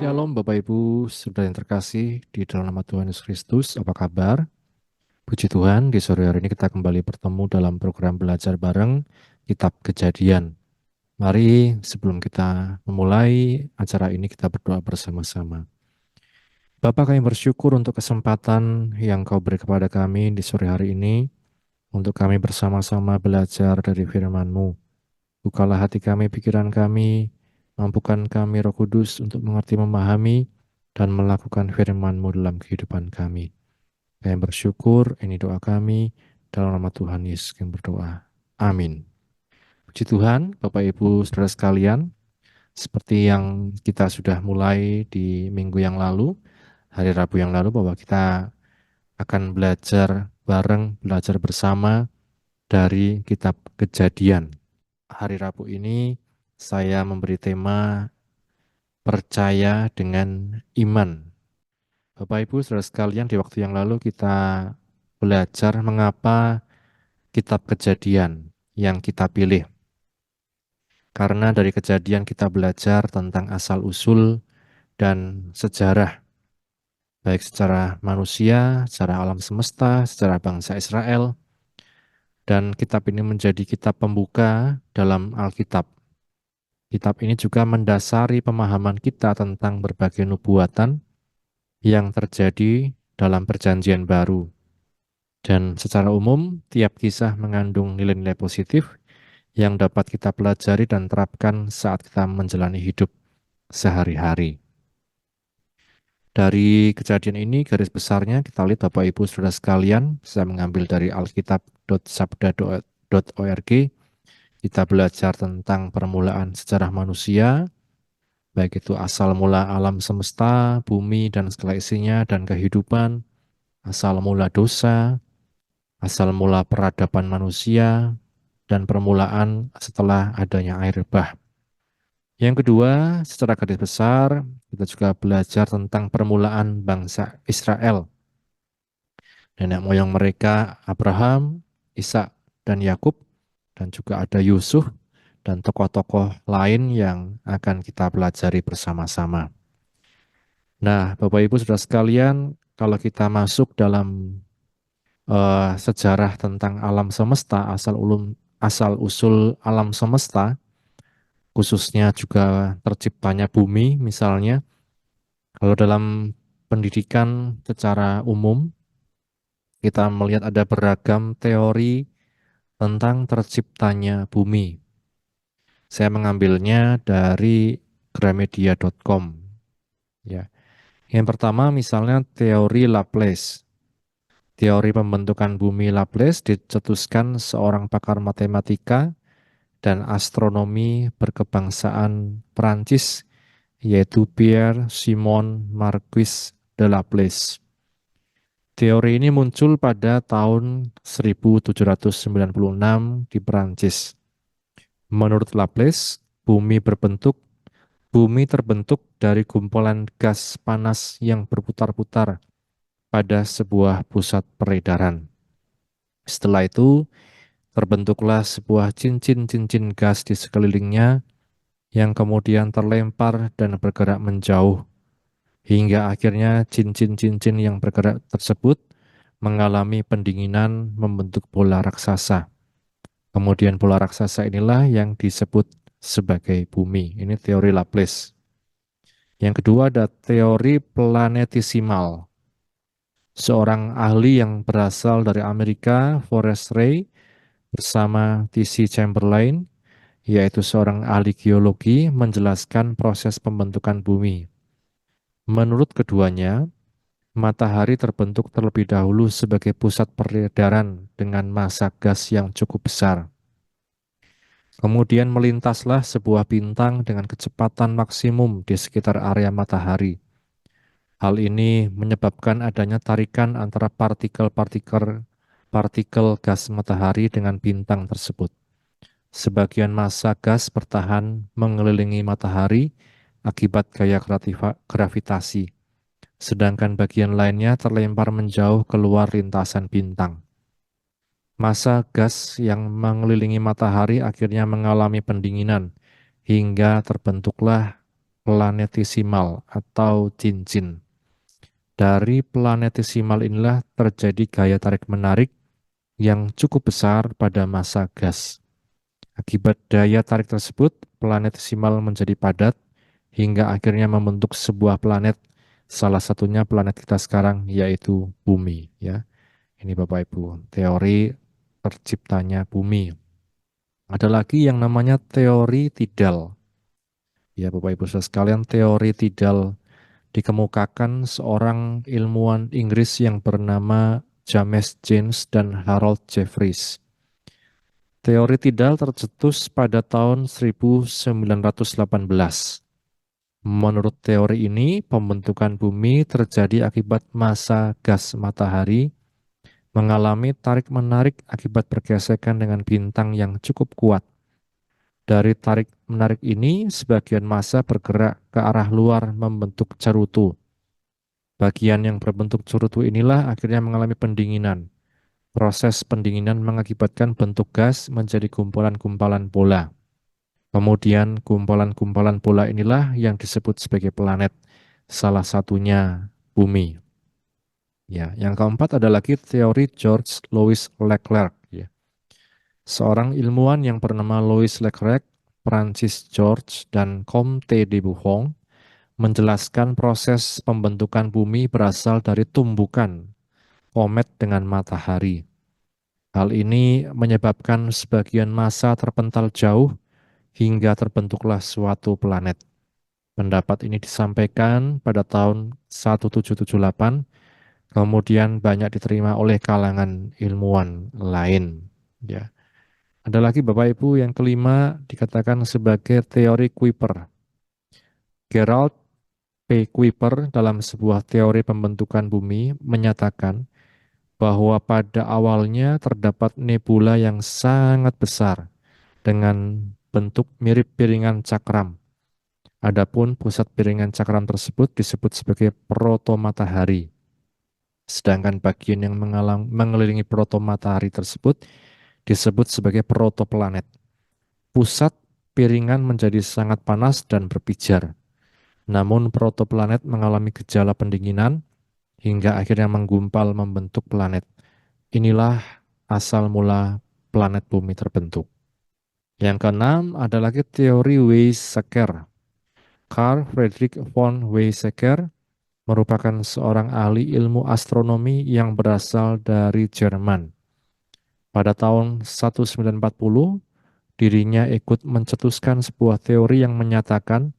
Shalom Bapak Ibu, saudara yang terkasih di dalam nama Tuhan Yesus Kristus, apa kabar? Puji Tuhan, di sore hari ini kita kembali bertemu dalam program belajar bareng Kitab Kejadian. Mari sebelum kita memulai acara ini kita berdoa bersama-sama. Bapa, kami bersyukur untuk kesempatan yang Kau beri kepada kami di sore hari ini untuk kami bersama-sama belajar dari firman-Mu. Bukalah hati kami, pikiran kami, mampukan kami Roh Kudus untuk mengerti, memahami, dan melakukan firman-Mu dalam kehidupan kami. Kami bersyukur, ini doa kami, dalam nama Tuhan Yesus kami berdoa. Amin. Puji Tuhan, Bapak Ibu Saudara sekalian, seperti yang kita sudah mulai di minggu yang lalu, hari Rabu yang lalu, bahwa kita akan belajar bareng, belajar bersama dari Kitab Kejadian. Hari Rabu ini saya memberi tema percaya dengan iman. Bapak Ibu Saudara sekalian, di waktu yang lalu kita belajar mengapa kitab Kejadian yang kita pilih. Karena dari Kejadian kita belajar tentang asal-usul dan sejarah, baik secara manusia, secara alam semesta, secara bangsa Israel, dan kitab ini menjadi kitab pembuka dalam Alkitab. Kitab ini juga mendasari pemahaman kita tentang berbagai nubuatan yang terjadi dalam Perjanjian Baru. Dan secara umum, tiap kisah mengandung nilai-nilai positif yang dapat kita pelajari dan terapkan saat kita menjalani hidup sehari-hari. Dari kejadian ini, garis besarnya kita lihat Bapak Ibu Saudara sekalian, saya mengambil dari alkitab.sabda.org, kita belajar tentang permulaan sejarah manusia, baik itu asal mula alam semesta, bumi dan segala isinya, dan kehidupan, asal mula dosa, asal mula peradaban manusia, dan permulaan setelah adanya air bah. Yang kedua, secara garis besar, kita juga belajar tentang permulaan bangsa Israel. Nenek moyang mereka Abraham, Ishak, dan Yakub, dan juga ada Yusuf, dan tokoh-tokoh lain yang akan kita pelajari bersama-sama. Nah, Bapak Ibu Saudara sekalian, kalau kita masuk dalam sejarah tentang alam semesta, asal usul alam semesta, khususnya juga terciptanya bumi misalnya. Kalau dalam pendidikan secara umum, kita melihat ada beragam teori tentang terciptanya bumi. Saya mengambilnya dari gramedia.com. Ya. Yang pertama misalnya teori Laplace. Teori pembentukan bumi Laplace dicetuskan seorang pakar matematika dan astronomi berkebangsaan Prancis, yaitu Pierre-Simon Marquis de Laplace. Teori ini muncul pada tahun 1796 di Prancis. Menurut Laplace, bumi terbentuk dari kumpulan gas panas yang berputar-putar pada sebuah pusat peredaran. Setelah itu, terbentuklah sebuah cincin-cincin gas di sekelilingnya yang kemudian terlempar dan bergerak menjauh, hingga akhirnya cincin-cincin yang bergerak tersebut mengalami pendinginan membentuk bola raksasa. Kemudian bola raksasa inilah yang disebut sebagai bumi. Ini teori Laplace. Yang kedua ada teori planetesimal. Seorang ahli yang berasal dari Amerika, Forrest Ray, bersama T.C. Chamberlain, yaitu seorang ahli geologi, menjelaskan proses pembentukan bumi. Menurut keduanya, matahari terbentuk terlebih dahulu sebagai pusat peredaran dengan massa gas yang cukup besar. Kemudian melintaslah sebuah bintang dengan kecepatan maksimum di sekitar area matahari. Hal ini menyebabkan adanya tarikan antara partikel gas matahari dengan bintang tersebut. Sebagian massa gas bertahan mengelilingi matahari akibat gaya gravitasi, sedangkan bagian lainnya terlempar menjauh keluar lintasan bintang. Massa gas yang mengelilingi matahari akhirnya mengalami pendinginan hingga terbentuklah planetesimal atau cincin. Dari planetesimal inilah terjadi gaya tarik-menarik yang cukup besar pada masa gas. Akibat daya tarik tersebut, planetesimal menjadi padat hingga akhirnya membentuk sebuah planet. Salah satunya planet kita sekarang yaitu Bumi. Ya, ini Bapak Ibu, teori terciptanya Bumi. Ada lagi yang namanya teori tidal. Ya, Bapak Ibu saudara sekalian, teori tidal dikemukakan seorang ilmuwan Inggris yang bernama James Jeans dan Harold Jeffreys. Teori tidal tercetus pada tahun 1918. Menurut teori ini, pembentukan bumi terjadi akibat massa gas matahari mengalami tarik-menarik akibat bergesekan dengan bintang yang cukup kuat. Dari tarik-menarik ini, sebagian massa bergerak ke arah luar membentuk cerutu. Bagian yang berbentuk cerutu inilah akhirnya mengalami pendinginan. Proses pendinginan mengakibatkan bentuk gas menjadi gumpalan-gumpalan bola. Kemudian gumpalan-gumpalan bola inilah yang disebut sebagai planet, salah satunya bumi. Ya, yang keempat ada lagi teori George Louis Leclerc. Ya. Seorang ilmuwan yang bernama Louis Leclerc, Francis George, dan Comte de Buffon menjelaskan proses pembentukan bumi berasal dari tumbukan komet dengan matahari. Hal ini menyebabkan sebagian massa terpental jauh hingga terbentuklah suatu planet. Pendapat ini disampaikan pada tahun 1778, kemudian banyak diterima oleh kalangan ilmuwan lain. Ya. Ada lagi Bapak Ibu yang kelima dikatakan sebagai teori Kuiper. Gerald P. Kuiper dalam sebuah teori pembentukan bumi menyatakan bahwa pada awalnya terdapat nebula yang sangat besar dengan bentuk mirip piringan cakram. Adapun pusat piringan cakram tersebut disebut sebagai protomatahari. Sedangkan bagian yang mengelilingi protomatahari tersebut disebut sebagai protoplanet. Pusat piringan menjadi sangat panas dan berpijar. Namun protoplanet mengalami gejala pendinginan hingga akhirnya menggumpal membentuk planet. Inilah asal mula planet bumi terbentuk. Yang keenam ada lagi teori Weizsäcker. Carl Friedrich von Weizsäcker merupakan seorang ahli ilmu astronomi yang berasal dari Jerman. Pada tahun 1940, dirinya ikut mencetuskan sebuah teori yang menyatakan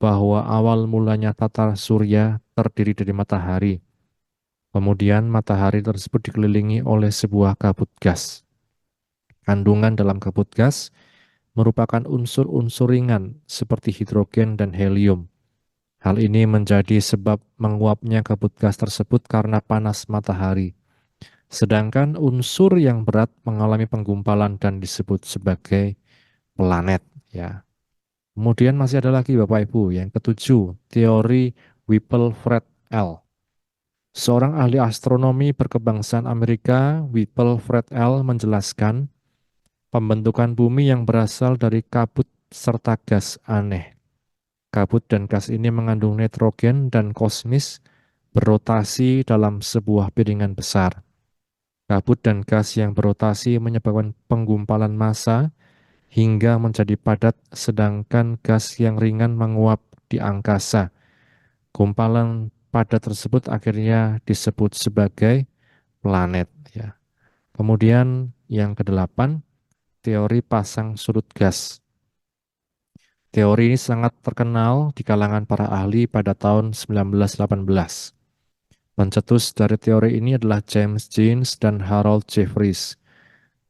bahwa awal mulanya tata surya terdiri dari matahari. Kemudian matahari tersebut dikelilingi oleh sebuah kabut gas. Kandungan dalam kabut gas merupakan unsur-unsur ringan seperti hidrogen dan helium. Hal ini menjadi sebab menguapnya kabut gas tersebut karena panas matahari. Sedangkan unsur yang berat mengalami penggumpalan dan disebut sebagai planet. Ya. Kemudian masih ada lagi Bapak Ibu, yang ketujuh, teori Whipple-Fred L. Seorang ahli astronomi berkebangsaan Amerika, Whipple-Fred L. menjelaskan pembentukan bumi yang berasal dari kabut serta gas aneh. Kabut dan gas ini mengandung nitrogen dan kosmis berotasi dalam sebuah piringan besar. Kabut dan gas yang berotasi menyebabkan penggumpalan massa hingga menjadi padat, sedangkan gas yang ringan menguap di angkasa. Gumpalan padat tersebut akhirnya disebut sebagai planet. Ya. Kemudian yang kedelapan, teori pasang surut gas. Teori ini sangat terkenal di kalangan para ahli pada tahun 1918. Pencetus dari teori ini adalah James Jeans dan Harold Jeffreys.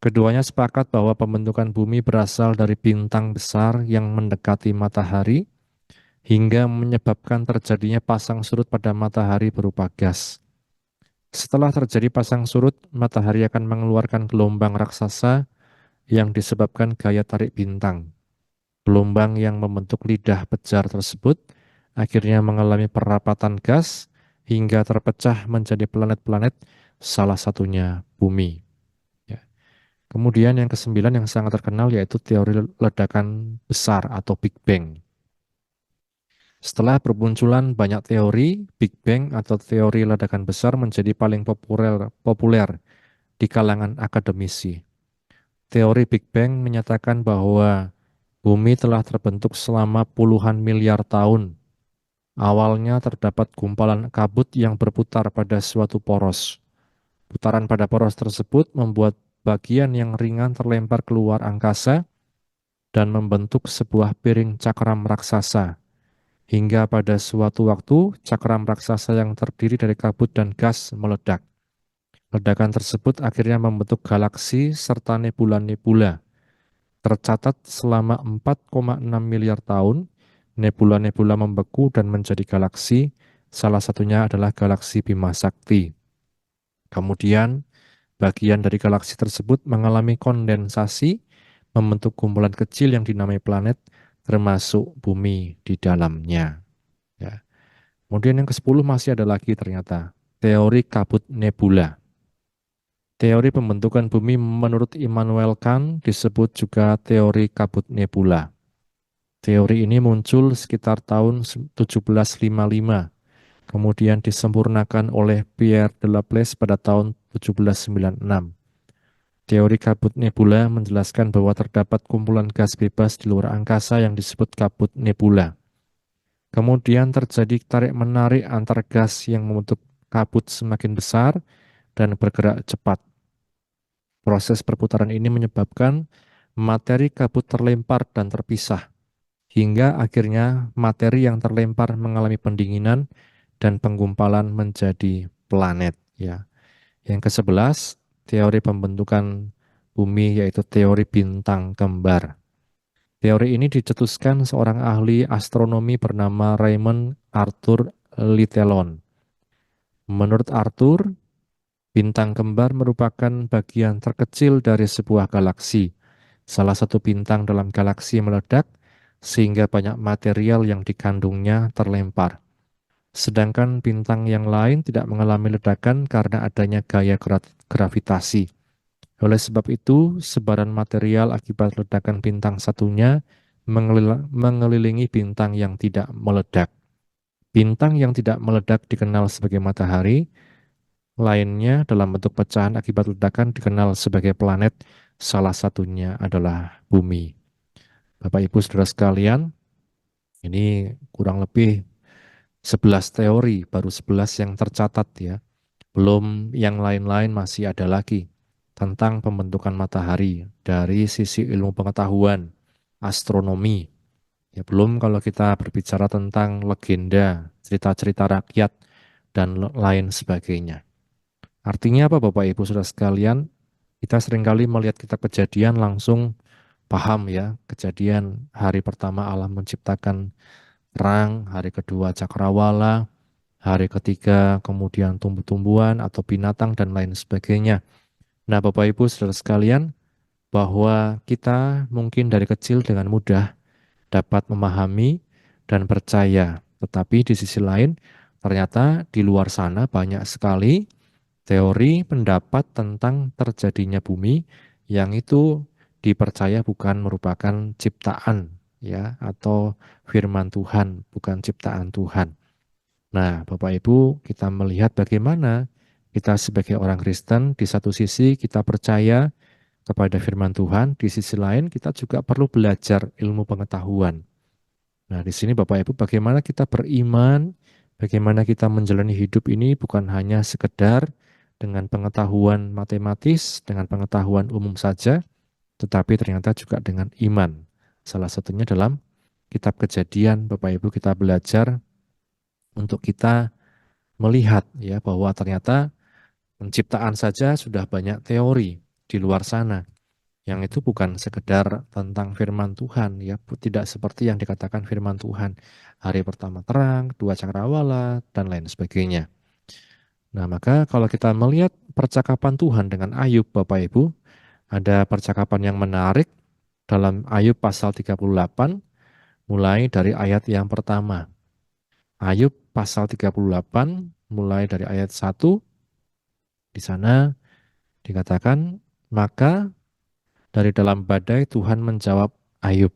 Keduanya sepakat bahwa pembentukan bumi berasal dari bintang besar yang mendekati matahari hingga menyebabkan terjadinya pasang surut pada matahari berupa gas. Setelah terjadi pasang surut, matahari akan mengeluarkan gelombang raksasa yang disebabkan gaya tarik bintang. Gelombang yang membentuk lidah pejar tersebut akhirnya mengalami perapatan gas hingga terpecah menjadi planet-planet, salah satunya bumi. Ya. Kemudian yang kesembilan yang sangat terkenal yaitu teori ledakan besar atau Big Bang. Setelah bermunculan banyak teori, Big Bang atau teori ledakan besar menjadi paling populer di kalangan akademisi. Teori Big Bang menyatakan bahwa bumi telah terbentuk selama puluhan miliar tahun. Awalnya terdapat gumpalan kabut yang berputar pada suatu poros. Putaran pada poros tersebut membuat bagian yang ringan terlempar keluar angkasa dan membentuk sebuah piring cakram raksasa. Hingga pada suatu waktu, cakram raksasa yang terdiri dari kabut dan gas meledak. Ledakan tersebut akhirnya membentuk galaksi serta nebula-nebula. Tercatat selama 4,6 miliar tahun, nebula-nebula membeku dan menjadi galaksi. Salah satunya adalah galaksi Bima Sakti. Kemudian, bagian dari galaksi tersebut mengalami kondensasi, membentuk kumpulan kecil yang dinamai planet, termasuk bumi di dalamnya. Ya. Kemudian yang ke-10 masih ada lagi ternyata, teori kabut nebula. Teori pembentukan bumi menurut Immanuel Kant disebut juga teori kabut nebula. Teori ini muncul sekitar tahun 1755, kemudian disempurnakan oleh Pierre de Laplace pada tahun 1796. Teori kabut nebula menjelaskan bahwa terdapat kumpulan gas bebas di luar angkasa yang disebut kabut nebula. Kemudian terjadi tarik-menarik antar gas yang membentuk kabut semakin besar dan bergerak cepat. Proses perputaran ini menyebabkan materi kabut terlempar dan terpisah, hingga akhirnya materi yang terlempar mengalami pendinginan dan penggumpalan menjadi planet. Ya. Yang ke-11, teori pembentukan bumi yaitu teori bintang kembar. Teori ini dicetuskan seorang ahli astronomi bernama Raymond Arthur Litellon. Menurut Arthur, bintang kembar merupakan bagian terkecil dari sebuah galaksi. Salah satu bintang dalam galaksi meledak sehingga banyak material yang dikandungnya terlempar. Sedangkan bintang yang lain tidak mengalami ledakan karena adanya gaya gravitasi. Oleh sebab itu, sebaran material akibat ledakan bintang satunya mengelilingi bintang yang tidak meledak. Bintang yang tidak meledak dikenal sebagai matahari, lainnya dalam bentuk pecahan akibat ledakan dikenal sebagai planet, salah satunya adalah bumi. Bapak Ibu Saudara sekalian, ini kurang lebih 11 teori, baru 11 yang tercatat ya. Belum yang lain-lain masih ada lagi tentang pembentukan matahari dari sisi ilmu pengetahuan, astronomi. Ya, belum kalau kita berbicara tentang legenda, cerita-cerita rakyat, dan lain sebagainya. Artinya apa Bapak Ibu Saudara sekalian? Kita seringkali melihat kitab Kejadian langsung paham ya, Kejadian hari pertama Allah menciptakan terang, hari kedua cakrawala, hari ketiga kemudian tumbuh-tumbuhan atau binatang dan lain sebagainya. Nah, Bapak Ibu Saudara sekalian, bahwa kita mungkin dari kecil dengan mudah dapat memahami dan percaya, tetapi di sisi lain ternyata di luar sana banyak sekali teori pendapat tentang terjadinya bumi yang itu dipercaya bukan merupakan ciptaan ya atau firman Tuhan, bukan ciptaan Tuhan. Nah, Bapak Ibu, kita melihat bagaimana kita sebagai orang Kristen di satu sisi kita percaya kepada firman Tuhan, di sisi lain kita juga perlu belajar ilmu pengetahuan. Nah, di sini Bapak Ibu bagaimana kita beriman, bagaimana kita menjalani hidup ini bukan hanya sekedar dengan pengetahuan matematis, dengan pengetahuan umum saja, tetapi ternyata juga dengan iman. Salah satunya dalam kitab Kejadian, Bapak Ibu kita belajar untuk kita melihat ya bahwa ternyata penciptaan saja sudah banyak teori di luar sana yang itu bukan sekedar tentang firman Tuhan ya, tidak seperti yang dikatakan firman Tuhan hari pertama terang, dua cakrawala dan lain sebagainya. Nah, maka kalau kita melihat percakapan Tuhan dengan Ayub Bapak Ibu, ada percakapan yang menarik dalam Ayub pasal 38 mulai dari ayat yang pertama. Ayub pasal 38 mulai dari ayat 1, di sana dikatakan, maka dari dalam badai Tuhan menjawab Ayub,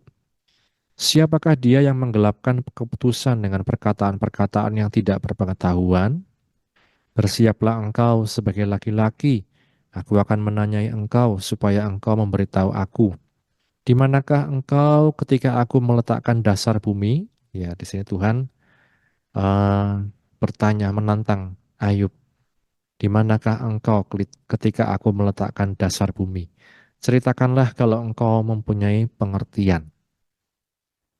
Siapakah dia yang menggelapkan keputusan dengan perkataan-perkataan yang tidak berpengetahuan? Bersiaplah engkau sebagai laki-laki. Aku akan menanyai engkau supaya engkau memberitahu aku. Di manakah engkau ketika aku meletakkan dasar bumi? Ya, di sini Tuhan eh, bertanya, menantang Ayub. Di manakah engkau ketika aku meletakkan dasar bumi? Ceritakanlah kalau engkau mempunyai pengertian.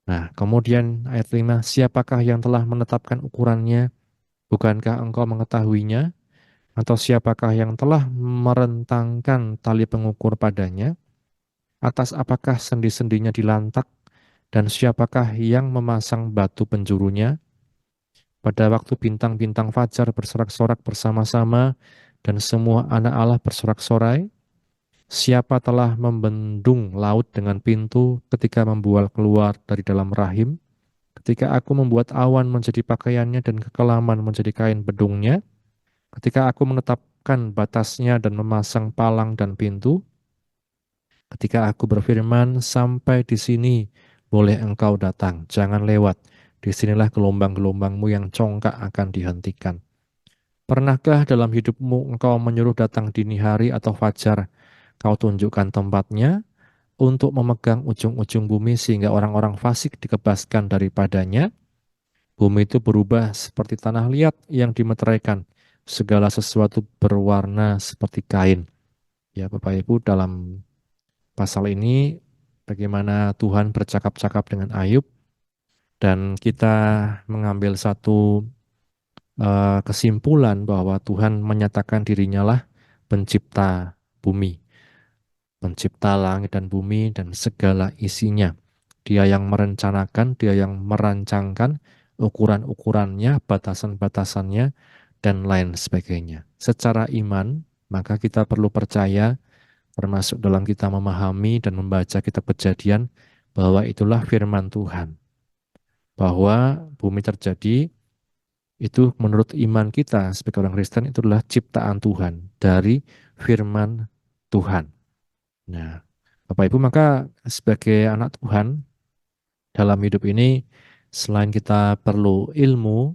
Nah, kemudian ayat 5, siapakah yang telah menetapkan ukurannya? Bukankah engkau mengetahuinya? Atau siapakah yang telah merentangkan tali pengukur padanya? Atas apakah sendi-sendinya dilantak? Dan siapakah yang memasang batu penjurunya? Pada waktu bintang-bintang fajar bersorak-sorak bersama-sama dan semua anak Allah bersorak-sorai, siapa telah membendung laut dengan pintu ketika membual keluar dari dalam rahim? Ketika aku membuat awan menjadi pakaiannya dan kekelaman menjadi kain bedungnya, ketika aku menetapkan batasnya dan memasang palang dan pintu, ketika aku berfirman, sampai di sini boleh engkau datang, jangan lewat. Disinilah gelombang-gelombangmu yang congkak akan dihentikan. Pernahkah dalam hidupmu engkau menyuruh datang dini hari atau fajar? Kau tunjukkan tempatnya untuk memegang ujung-ujung bumi sehingga orang-orang fasik dikebaskan daripadanya. Bumi itu berubah seperti tanah liat yang dimeteraikan. Segala sesuatu berwarna seperti kain. Ya, Bapak Ibu, dalam pasal ini bagaimana Tuhan bercakap-cakap dengan Ayub dan kita mengambil satu kesimpulan bahwa Tuhan menyatakan dirinya lah pencipta bumi, pencipta langit dan bumi dan segala isinya. Dia yang merencanakan, dia yang merancangkan ukuran-ukurannya, batasan-batasannya, dan lain sebagainya. Secara iman, maka kita perlu percaya, termasuk dalam kita memahami dan membaca kitab Kejadian, bahwa itulah firman Tuhan. Bahwa bumi terjadi, itu menurut iman kita sebagai orang Kristen, itu adalah ciptaan Tuhan dari firman Tuhan. Nah, Bapak Ibu, maka sebagai anak Tuhan, dalam hidup ini, selain kita perlu ilmu,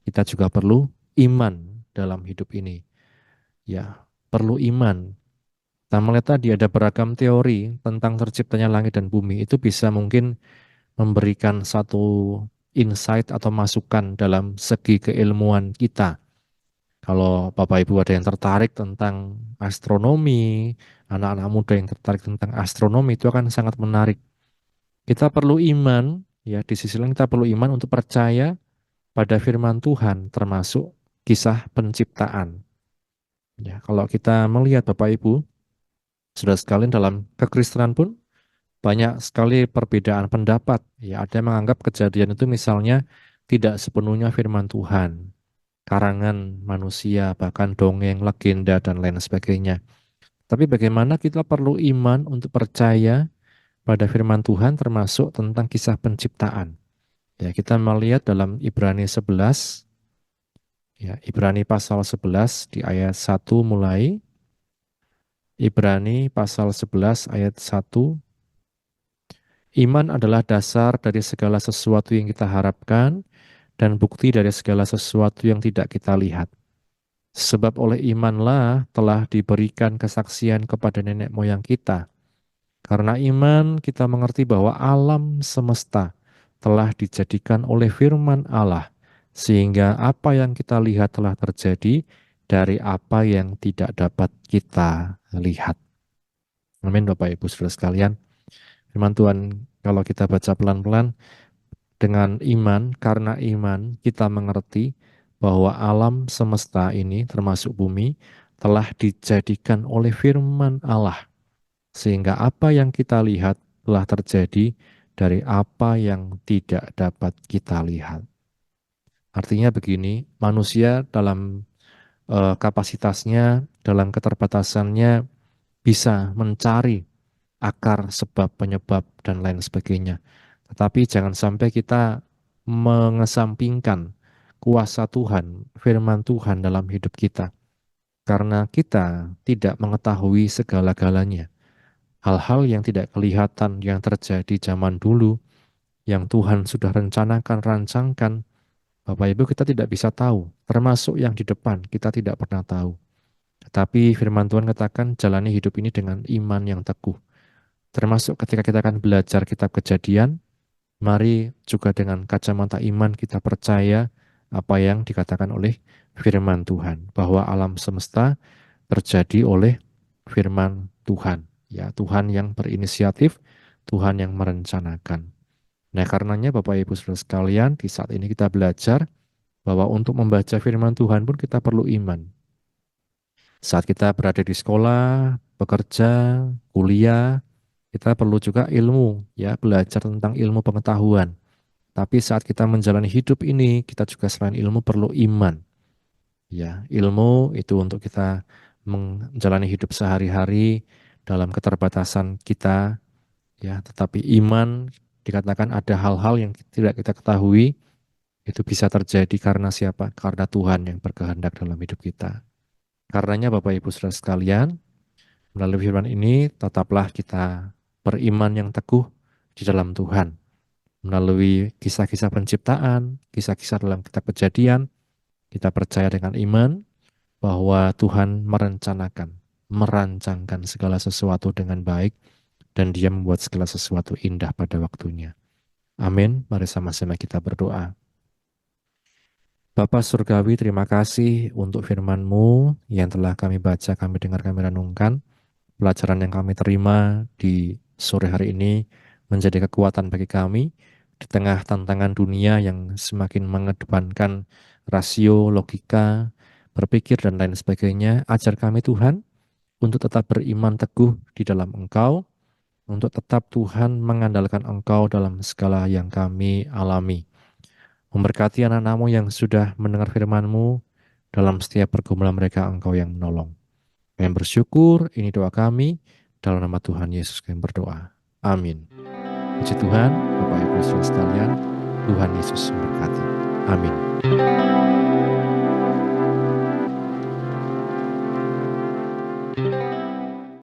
kita juga perlu iman dalam hidup ini. Ya, perlu iman. Kita melihat tadi ada beragam teori tentang terciptanya langit dan bumi. Itu bisa mungkin memberikan satu insight atau masukan dalam segi keilmuan kita. Kalau Bapak Ibu ada yang tertarik tentang astronomi, anak-anak muda yang tertarik tentang astronomi, itu akan sangat menarik. Kita perlu iman, ya di sisi lain kita perlu iman untuk percaya pada firman Tuhan, termasuk kisah penciptaan. Ya, kalau kita melihat Bapak Ibu, sudah sekalian dalam kekristenan pun banyak sekali perbedaan pendapat. Ya, ada yang menganggap kejadian itu misalnya tidak sepenuhnya firman Tuhan, karangan manusia, bahkan dongeng, legenda, dan lain sebagainya. Tapi bagaimana kita perlu iman untuk percaya pada firman Tuhan termasuk tentang kisah penciptaan. Ya, kita melihat dalam Ibrani 11, ya, Ibrani pasal 11 di ayat 1 mulai, Ibrani pasal 11 ayat 1, iman adalah dasar dari segala sesuatu yang kita harapkan dan bukti dari segala sesuatu yang tidak kita lihat. Sebab oleh imanlah telah diberikan kesaksian kepada nenek moyang kita. Karena iman kita mengerti bahwa alam semesta telah dijadikan oleh firman Allah, sehingga apa yang kita lihat telah terjadi dari apa yang tidak dapat kita lihat. Amin Bapak Ibu Saudara sekalian. Firman Tuhan kalau kita baca pelan-pelan, dengan iman, karena iman kita mengerti bahwa alam semesta ini termasuk bumi telah dijadikan oleh firman Allah, sehingga apa yang kita lihat telah terjadi dari apa yang tidak dapat kita lihat. Artinya begini, manusia dalam kapasitasnya, dalam keterbatasannya bisa mencari akar, sebab, penyebab, dan lain sebagainya. Tetapi jangan sampai kita mengesampingkan kuasa Tuhan, firman Tuhan dalam hidup kita. Karena kita tidak mengetahui segala-galanya. Hal-hal yang tidak kelihatan yang terjadi zaman dulu, yang Tuhan sudah rencanakan, rancangkan, Bapak Ibu kita tidak bisa tahu, termasuk yang di depan kita tidak pernah tahu. Tetapi firman Tuhan katakan jalani hidup ini dengan iman yang teguh. Termasuk ketika kita akan belajar kitab Kejadian, mari juga dengan kacamata iman kita percaya apa yang dikatakan oleh firman Tuhan, bahwa alam semesta terjadi oleh firman Tuhan. Ya, Tuhan yang berinisiatif, Tuhan yang merencanakan. Nah, karenanya Bapak Ibu Saudara sekalian, di saat ini kita belajar bahwa untuk membaca firman Tuhan pun kita perlu iman. Saat kita berada di sekolah, bekerja, kuliah, kita perlu juga ilmu, ya, belajar tentang ilmu pengetahuan. Tapi saat kita menjalani hidup ini, kita juga selain ilmu perlu iman. Ya, ilmu itu untuk kita menjalani hidup sehari-hari dalam keterbatasan kita, ya, tetapi iman dikatakan ada hal-hal yang tidak kita ketahui, itu bisa terjadi karena siapa? Karena Tuhan yang berkehendak dalam hidup kita. Karenanya Bapak Ibu Saudara sekalian, melalui firman ini tetaplah kita beriman yang teguh di dalam Tuhan. Melalui kisah-kisah penciptaan, kisah-kisah dalam kitab Kejadian, kita percaya dengan iman bahwa Tuhan merencanakan, merancangkan segala sesuatu dengan baik, dan Dia membuat segala sesuatu indah pada waktunya. Amin. Mari sama-sama kita berdoa. Bapa Surgawi, terima kasih untuk firman-Mu yang telah kami baca, kami dengar, kami renungkan. Pelajaran yang kami terima di sore hari ini menjadi kekuatan bagi kami di tengah tantangan dunia yang semakin mengedepankan rasio, logika, berpikir, dan lain sebagainya. Ajar kami Tuhan untuk tetap beriman teguh di dalam Engkau, untuk tetap Tuhan mengandalkan Engkau dalam segala yang kami alami. Memberkati anak-anak-Mu yang sudah mendengar firman-Mu, dalam setiap pergumulan mereka Engkau yang menolong. Kami bersyukur, ini doa kami, dalam nama Tuhan Yesus kami berdoa. Amin. Puji Tuhan, Bapak Ibu Saudara sekalian, Tuhan Yesus memberkati. Amin.